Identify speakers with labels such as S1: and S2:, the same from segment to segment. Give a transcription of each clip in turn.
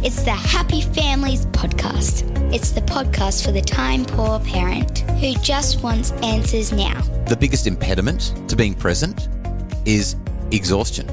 S1: It's the Happy Families podcast. It's the podcast for the time-poor parent who just wants answers now.
S2: The biggest impediment to being present is exhaustion,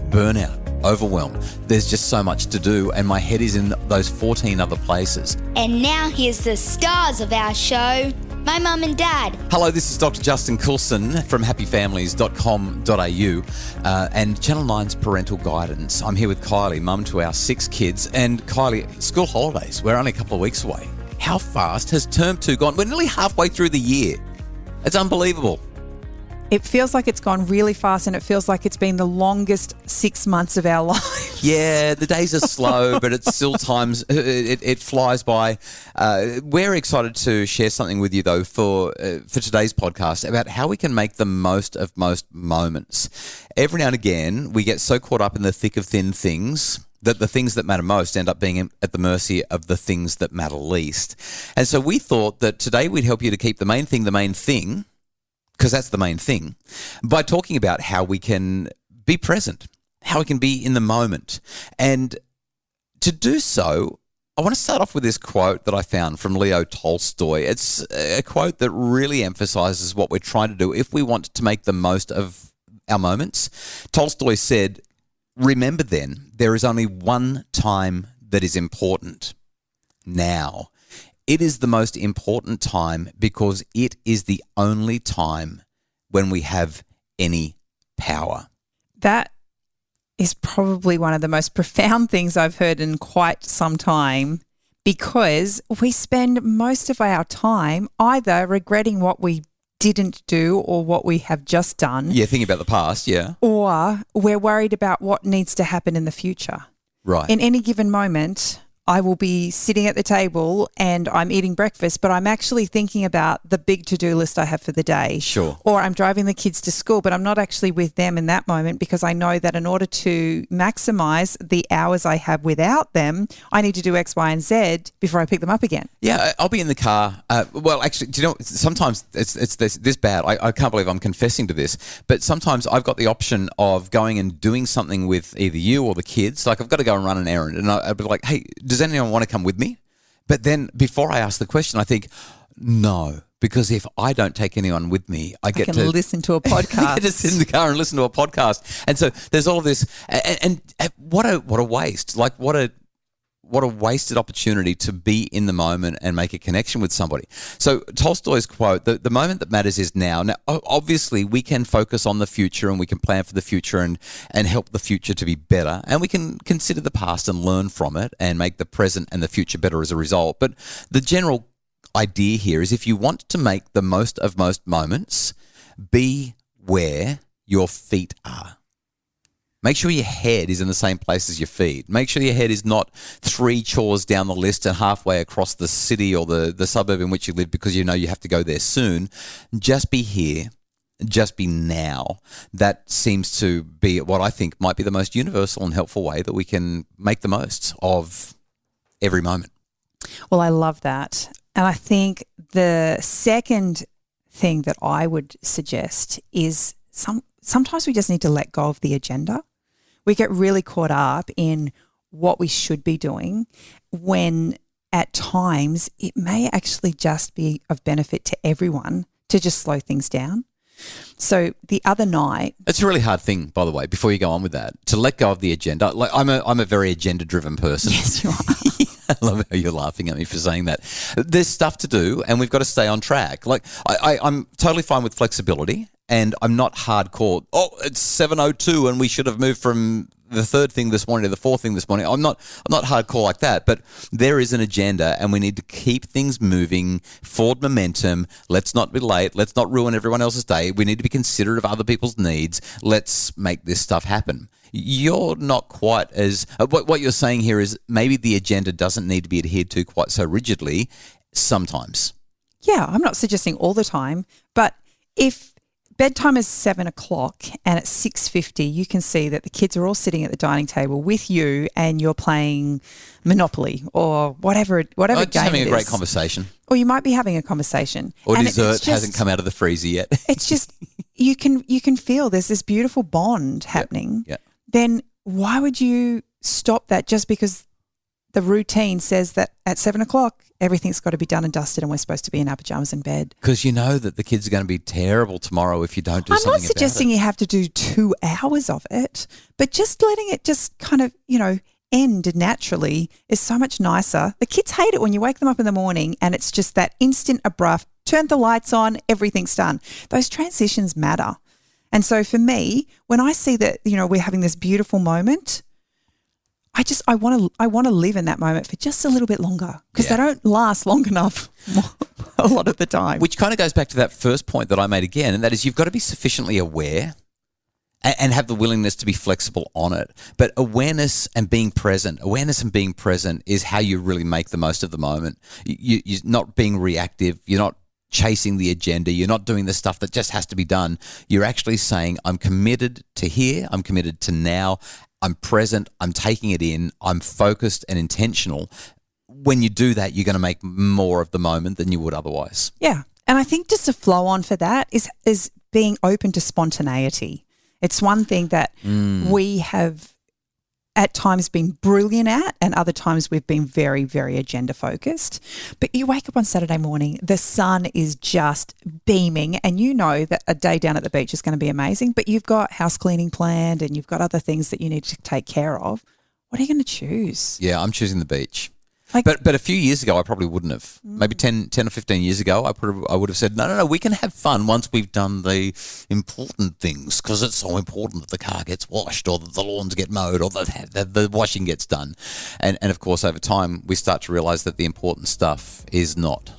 S2: burnout, overwhelm. There's just so much to do and my head is in those 14 other places.
S1: And now here's the stars of our show, my mum and dad.
S2: Hello, this is Dr. Justin Coulson from happyfamilies.com.au and Channel 9's Parental Guidance. I'm here with Kylie, mum to our 6 kids. And Kylie, school holidays, we're only a couple of weeks away. How fast has term 2 gone? We're nearly halfway through the year. It's unbelievable.
S3: It feels like it's gone really fast and it feels like it's been the longest 6 months of our lives.
S2: Yeah, the days are slow, but it's still times, it flies by. We're excited to share something with you, though, for today's podcast about how we can make the most of most moments. Every now and again, we get so caught up in the thick of thin things that the things that matter most end up being at the mercy of the things that matter least. And so we thought that today we'd help you to keep the main thing, because that's the main thing, by talking about how we can be present, how we can be in the moment. And to do so, I want to start off with this quote that I found from Leo Tolstoy. It's a quote that really emphasizes what we're trying to do if we want to make the most of our moments. Tolstoy said, "Remember then, there is only one time that is important. Now. It is the most important time because it is the only time when we have any power."
S3: That is probably one of the most profound things I've heard in quite some time, because we spend most of our time either regretting what we didn't do or what we have just done.
S2: Yeah, thinking about the past, yeah.
S3: Or we're worried about what needs to happen in the future.
S2: Right.
S3: In any given moment, I will be sitting at the table and I'm eating breakfast, but I'm actually thinking about the big to-do list I have for the day.
S2: Sure.
S3: Or I'm driving the kids to school, but I'm not actually with them in that moment because I know that in order to maximize the hours I have without them, I need to do X, Y, and Z before I pick them up again.
S2: Yeah, I'll be in the car. Well, actually, do you know, sometimes it's this bad. I can't believe I'm confessing to this, but sometimes I've got the option of going and doing something with either you or the kids. Like I've got to go and run an errand and I'd be like, hey, does anyone want to come with me? But then before I ask the question, I think, no, because if I don't take anyone with me, I can
S3: listen to a podcast.
S2: I get to sit in the car and listen to a podcast. And so there's all of this, and what a waste! Like what a wasted opportunity to be in the moment and make a connection with somebody. So Tolstoy's quote, the moment that matters is now. Now, obviously, we can focus on the future and we can plan for the future and help the future to be better. And we can consider the past and learn from it and make the present and the future better as a result. But the general idea here is if you want to make the most of most moments, be where your feet are. Make sure your head is in the same place as your feet. Make sure your head is not 3 chores down the list and halfway across the city or the suburb in which you live because you know you have to go there soon. Just be here. Just be now. That seems to be what I think might be the most universal and helpful way that we can make the most of every moment.
S3: Well, I love that. And I think the second thing that I would suggest is sometimes we just need to let go of the agenda. We get really caught up in what we should be doing when at times it may actually just be of benefit to everyone to just slow things down. So the other night...
S2: It's a really hard thing, by the way, before you go on with that, to let go of the agenda. Like I'm a very agenda-driven person.
S3: Yes, you are.
S2: I love how you're laughing at me for saying that. There's stuff to do and we've got to stay on track. Like I'm totally fine with flexibility. And I'm not hardcore, it's 7:02 and we should have moved from the third thing this morning to the fourth thing this morning. I'm not hardcore like that, but there is an agenda and we need to keep things moving, forward momentum. Let's not be late. Let's not ruin everyone else's day. We need to be considerate of other people's needs. Let's make this stuff happen. You're not quite as, what you're saying here is maybe the agenda doesn't need to be adhered to quite so rigidly sometimes.
S3: Yeah, I'm not suggesting all the time, but if bedtime is 7 o'clock and at 6:50 you can see that the kids are all sitting at the dining table with you and you're playing Monopoly or whatever game it is.
S2: Having a great conversation.
S3: Or you might be having a conversation.
S2: Or dessert hasn't come out of the freezer yet.
S3: It's just you can feel there's this beautiful bond happening.
S2: Yep.
S3: Then why would you stop that just because the routine says that at 7 o'clock, everything's got to be done and dusted and we're supposed to be in our pajamas in bed.
S2: Because you know that the kids are going to be terrible tomorrow if you don't do something about it.
S3: I'm not suggesting you have to do 2 hours of it, but just letting it just kind of, end naturally is so much nicer. The kids hate it when you wake them up in the morning and it's just that instant abrupt, turn the lights on, everything's done. Those transitions matter. And so for me, when I see that, we're having this beautiful moment, I want to live in that moment for just a little bit longer because they don't last long enough a lot of the time.
S2: Which kind of goes back to that first point that I made again, and that is you've got to be sufficiently aware and have the willingness to be flexible on it. But awareness and being present is how you really make the most of the moment. You're not being reactive. You're not chasing the agenda. You're not doing the stuff that just has to be done. You're actually saying, I'm committed to here. I'm committed to now. I'm present. I'm taking it in. I'm focused and intentional. When you do that, you're going to make more of the moment than you would otherwise.
S3: Yeah. And I think just to flow on for that is being open to spontaneity. It's one thing that we have at times been brilliant at and other times we've been very, very agenda focused. But you wake up on Saturday morning, the sun is just beaming and you know that a day down at the beach is going to be amazing, but you've got house cleaning planned and you've got other things that you need to take care of. What are you going to choose?
S2: Yeah, I'm choosing the beach. But a few years ago, I probably wouldn't have. Maybe 10 or 15 years ago, I would have said, no, we can have fun once we've done the important things because it's so important that the car gets washed or that the lawns get mowed or that the washing gets done. And of course, over time, we start to realise that the important stuff is not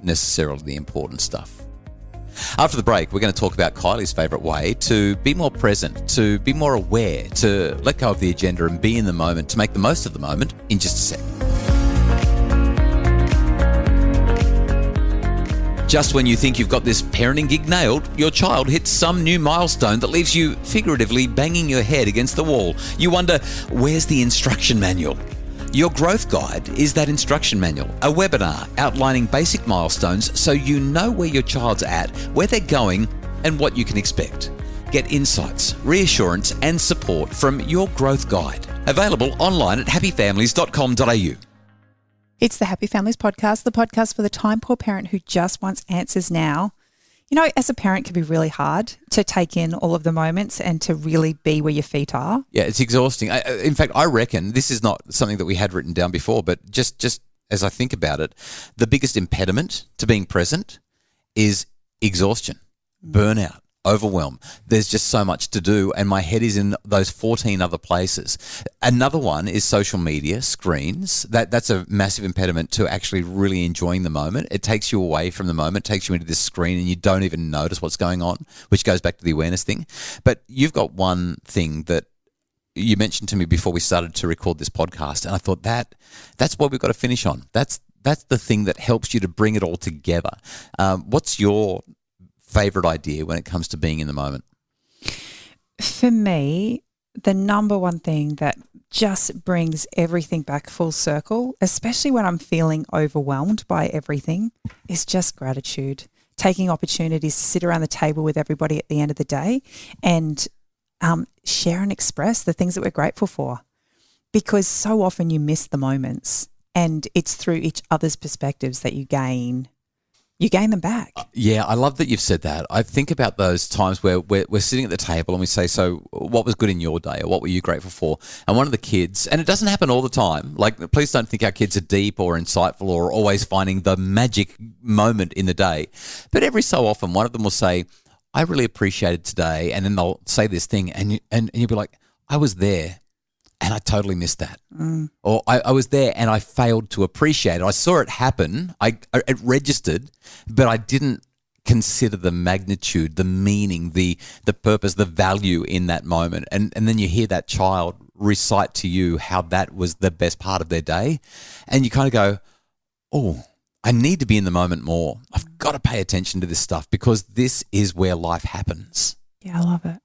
S2: necessarily the important stuff. After the break, we're going to talk about Kylie's favourite way to be more present, to be more aware, to let go of the agenda and be in the moment, to make the most of the moment in just a sec. Just when you think you've got this parenting gig nailed, your child hits some new milestone that leaves you figuratively banging your head against the wall. You wonder, where's the instruction manual? Your growth guide is that instruction manual, a webinar outlining basic milestones so you know where your child's at, where they're going, and what you can expect. Get insights, reassurance, and support from your growth guide. Available online at happyfamilies.com.au.
S3: It's the Happy Families Podcast, the podcast for the time-poor parent who just wants answers now. As a parent, it can be really hard to take in all of the moments and to really be where your feet are.
S2: Yeah, it's exhausting. In fact, I reckon this is not something that we had written down before, but just as I think about it, the biggest impediment to being present is exhaustion, burnout, overwhelm. There's just so much to do and my head is in those 14 other places. Another one is social media, screens. That's a massive impediment to actually really enjoying the moment. It takes you away from the moment, takes you into this screen and you don't even notice what's going on, which goes back to the awareness thing. But you've got one thing that you mentioned to me before we started to record this podcast and I thought that's what we've got to finish on. That's the thing that helps you to bring it all together. What's your favourite idea when it comes to being in the moment?
S3: For me, the number one thing that just brings everything back full circle, especially when I'm feeling overwhelmed by everything, is just gratitude. Taking opportunities to sit around the table with everybody at the end of the day and share and express the things that we're grateful for. Because so often you miss the moments and it's through each other's perspectives that you gain them back.
S2: Yeah, I love that you've said that. I think about those times where we're sitting at the table and we say, so what was good in your day or what were you grateful for? And one of the kids, and it doesn't happen all the time, like please don't think our kids are deep or insightful or always finding the magic moment in the day. But every so often one of them will say, I really appreciated today. And then they'll say this thing and you'll be like, I was there. And I totally missed that. Or I was there and I failed to appreciate it. I saw it happen. It registered, but I didn't consider the magnitude, the meaning, the purpose, the value in that moment. And then you hear that child recite to you how that was the best part of their day. And you kind of go, oh, I need to be in the moment more. I've got to pay attention to this stuff because this is where life happens.
S3: Yeah, I love it.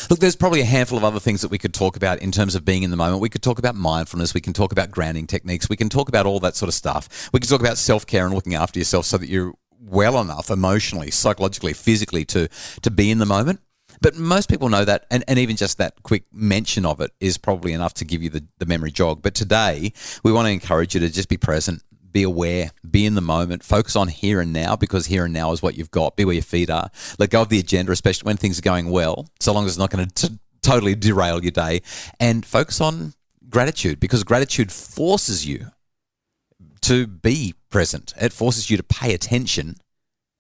S2: Look, there's probably a handful of other things that we could talk about in terms of being in the moment. We could talk about mindfulness. We can talk about grounding techniques. We can talk about all that sort of stuff. We can talk about self-care and looking after yourself so that you're well enough emotionally, psychologically, physically to be in the moment. But most people know that, and even just that quick mention of it is probably enough to give you the memory jog. But today, we want to encourage you to just be present, be aware, be in the moment, focus on here and now, because here and now is what you've got. Be where your feet are. Let go of the agenda, especially when things are going well, so long as it's not going to totally derail your day. And focus on gratitude, because gratitude forces you to be present. It forces you to pay attention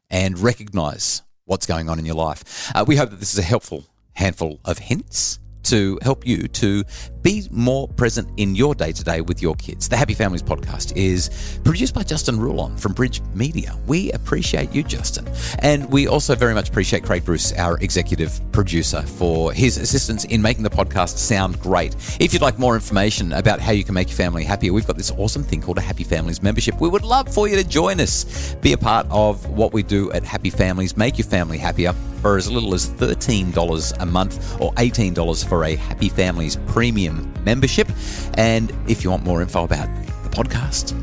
S2: and recognize what's going on in your life. We hope that this is a helpful handful of hints to help you to be more present in your day-to-day with your kids. The Happy Families podcast is produced by Justin Rulon from Bridge Media. We appreciate you, Justin. And we also very much appreciate Craig Bruce, our executive producer, for his assistance in making the podcast sound great. If you'd like more information about how you can make your family happier, we've got this awesome thing called a Happy Families membership. We would love for you to join us. Be a part of what we do at Happy Families. Make your family happier for as little as $13 a month or $18 for a Happy Families premium membership. And if you want more info about the podcast,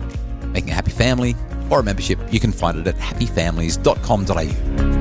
S2: making a happy family, or a membership, you can find it at happyfamilies.com.au.